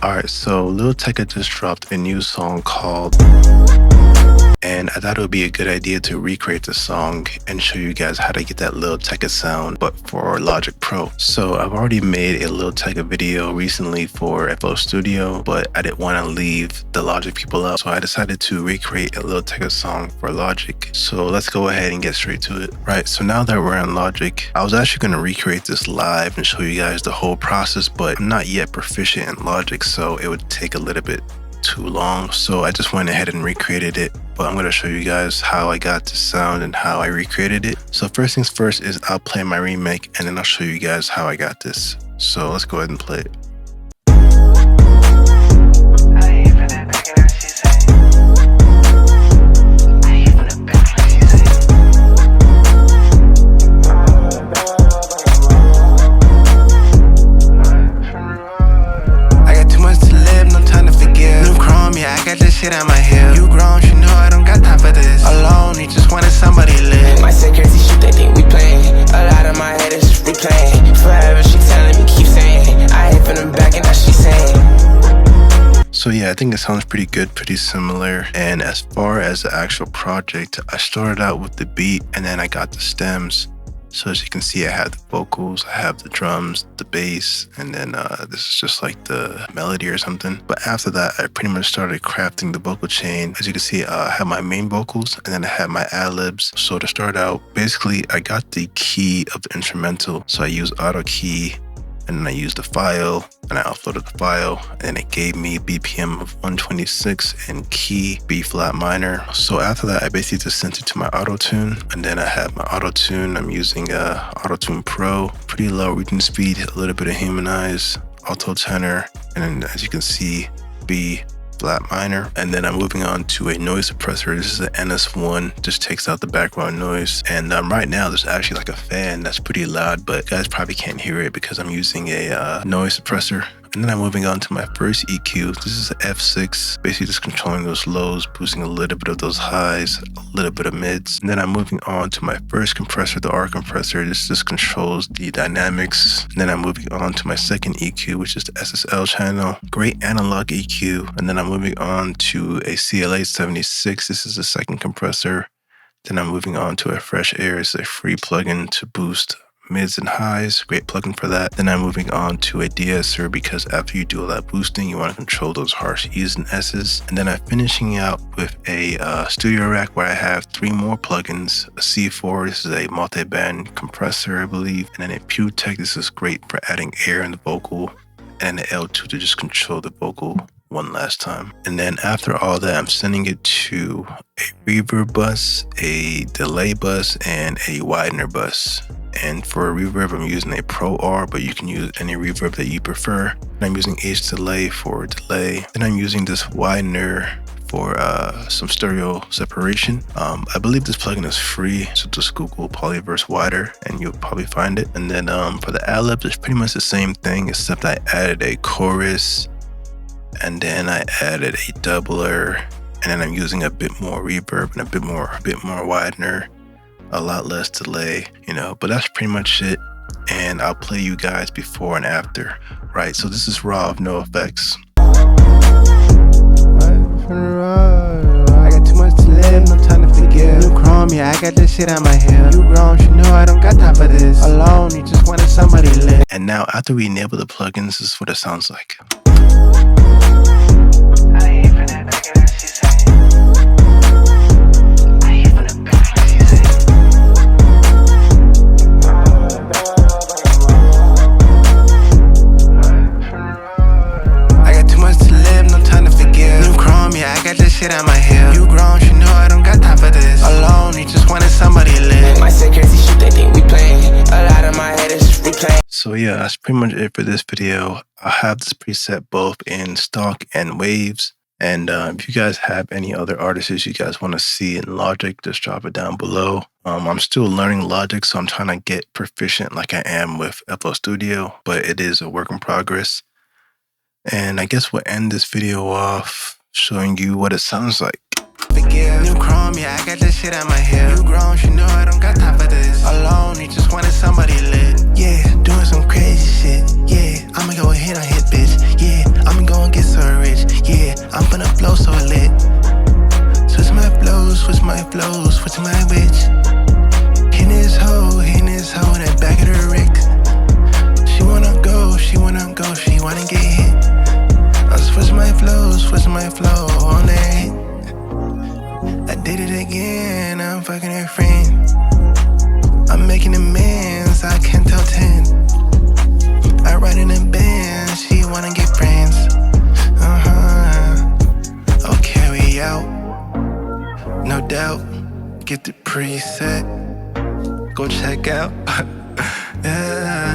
Alright, so Lil Tecca just dropped a new song called, and I thought it would be a good idea to recreate the song and show you guys how to get that Lil Tecca sound, but for Logic Pro. So I've already made a Lil Tecca video recently for FL Studio, but I didn't want to leave the Logic people out, so I decided to recreate a Lil Tecca song for Logic. So let's go ahead and get straight to it. Right, so now that we're in Logic, I was actually going to recreate this live and show you guys the whole process, but I'm not yet proficient in Logic, so it would take a little bit too long, so I just went ahead and recreated it. But I'm going to show you guys how I got this sound and how I recreated it. So first things first is I'll play my remake and then I'll show you guys how I got this. So let's go ahead and play it. Shit on my heel. You grown, you know I don't got time for this. Alone, you just wanted somebody lit. My say crazy shit, they think we playing. A lot of my head is just replaying. Forever she telling me, keep saying. I hit from the back and now she saying. So yeah, I think it sounds pretty good, pretty similar. And as far as the actual project, I started out with the beat and then I got the stems. So as you can see, I have the vocals, I have the drums, the bass, and then this is just like the melody or something. But after that, I pretty much started crafting the vocal chain. As you can see, I have my main vocals and then I have my ad-libs. So to start out, basically I got the key of the instrumental. So I used auto key and then I used the file and I uploaded the file and it gave me BPM of 126 and key B flat minor. So after that, I basically just sent it to my auto-tune, and then I have my auto-tune. I'm using auto-tune Pro, pretty low reading speed, a little bit of humanize, auto tenor, and then as you can see, B flat minor. And then I'm moving on to a noise suppressor. This is an NS1, just takes out the background noise. And right now there's actually like a fan that's pretty loud, but you guys probably can't hear it because I'm using a noise suppressor. And then I'm moving on to my first EQ. This is an F6, basically just controlling those lows, boosting a little bit of those highs, a little bit of mids. And then I'm moving on to my first compressor, the R compressor. This just controls the dynamics. And then I'm moving on to my second EQ, which is the SSL channel. Great analog EQ. And then I'm moving on to a CLA 76. This is the second compressor. Then I'm moving on to a Fresh Air. It's a free plugin to boost mids and highs, great plugin for that. Then I'm moving on to a de-esser because after you do all that boosting, you want to control those harsh E's and S's. And then I'm finishing out with a studio rack where I have 3 more plugins. A C4, this is a multi-band compressor, I believe. And then a Pewtech, this is great for adding air in the vocal. And an L2 to just control the vocal one last time. And then after all that, I'm sending it to a reverb bus, a delay bus, and a widener bus. And for a reverb, I'm using a Pro R, but you can use any reverb that you prefer. And I'm using H delay for delay. Then I'm using this widener for some stereo separation. I believe this plugin is free, so just Google Polyverse Wider and you'll probably find it. And then for the ad-libs, it's pretty much the same thing, except I added a chorus, and then I added a doubler, and then I'm using a bit more reverb and a bit more widener, a lot less delay, you know, but that's pretty much it. And I'll play you guys before and after. Right, so this is raw of no effects. I got too much to live, no time to forgive. You grown, yeah, I got this shit on my heel. You grown, you know I don't got time for this. Alone, you just wanted somebody lit. And now after we enable the plugins, this is what it sounds like. Shit on my heel. You grown, you know I don't got time for this. Alone, you just wanted somebody lit. My say crazy shit, they think we playing. A lot of my head is just replaying. So yeah, that's pretty much it for this video. I have this preset both in stock and waves. And if you guys have any other artists you guys want to see in Logic, just drop it down below. I'm still learning Logic, so I'm trying to get proficient like I am with FL Studio, but it is a work in progress. And I guess we'll end this video off showing you what it sounds like. Forgive. New chrome, yeah, I got this shit on my heel. You grown, you know I don't got time for this. Alone, you just wanted somebody lit. Yeah, doing some crazy shit. Yeah, I'ma go ahead and hit bitch. Yeah, I'ma go and get flows, switching my bitch. Hitting his hoe in the back of the Rick. She wanna go, she wanna get hit. I'm switching my flow on that hit. I did it again, I'm fucking her friend. I'm making amends, I can't tell 10. I ride in a Benz, she wanna get friends. Okay, we out, no doubt. Get the preset, go check out. Yeah.